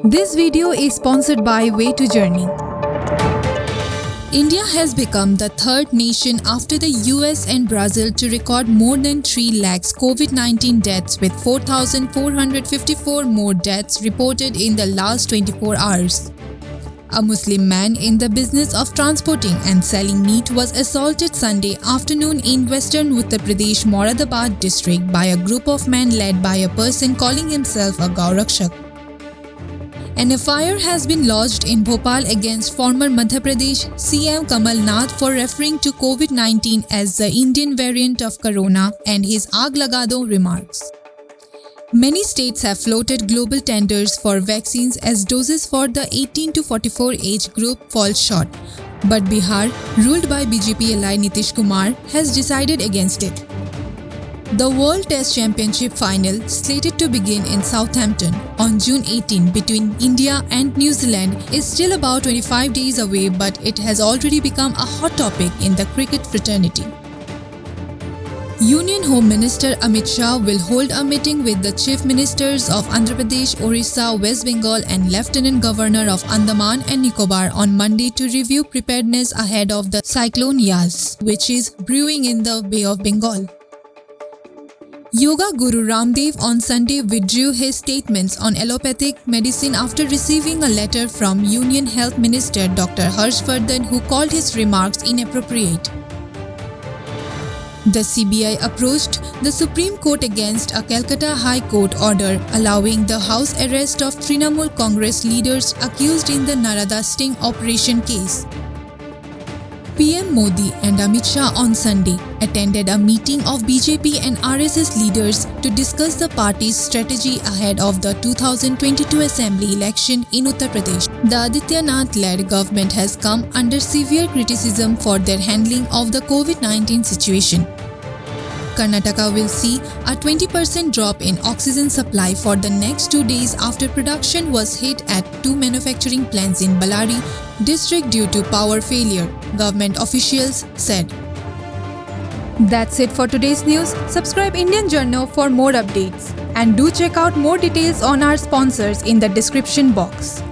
This video is sponsored by Way to Journey. India has become the third nation after the US and Brazil to record more than 3 lakhs COVID-19 deaths, with 4,454 more deaths reported in the last 24 hours. A Muslim man in the business of transporting and selling meat was assaulted Sunday afternoon in western Uttar Pradesh Moradabad district by a group of men led by a person calling himself a Gaurakshak. An FIR has been lodged in Bhopal against former Madhya Pradesh CM Kamal Nath for referring to COVID-19 as the Indian variant of corona and his "Aag laga do" remarks. Many states have floated global tenders for vaccines as doses for the 18 to 44 age group fall short, but Bihar, ruled by BJP ally Nitish Kumar, has decided against it. The World Test Championship final, slated to begin in Southampton on June 18 between India and New Zealand, is still about 25 days away, but it has already become a hot topic in the cricket fraternity. Union Home Minister Amit Shah will hold a meeting with the Chief Ministers of Andhra Pradesh, Orissa, West Bengal and Lieutenant Governor of Andaman and Nicobar on Monday to review preparedness ahead of the cyclone Yas, which is brewing in the Bay of Bengal. Yoga Guru Ramdev on Sunday withdrew his statements on allopathic medicine after receiving a letter from Union Health Minister Dr. Harsh Vardhan, who called his remarks inappropriate. The CBI approached the Supreme Court against a Calcutta High Court order allowing the house arrest of Trinamool Congress leaders accused in the Narada sting operation case. PM Modi and Amit Shah on Sunday attended a meeting of BJP and RSS leaders to discuss the party's strategy ahead of the 2022 Assembly election in Uttar Pradesh. The Adityanath-led government has come under severe criticism for their handling of the COVID-19 situation. Karnataka will see a 20% drop in oxygen supply for the next 2 days after production was hit at 2 manufacturing plants in Ballari district due to power failure, government officials said. That's it for today's news. Subscribe Indian Journal for more updates and do check out more details on our sponsors in the description box.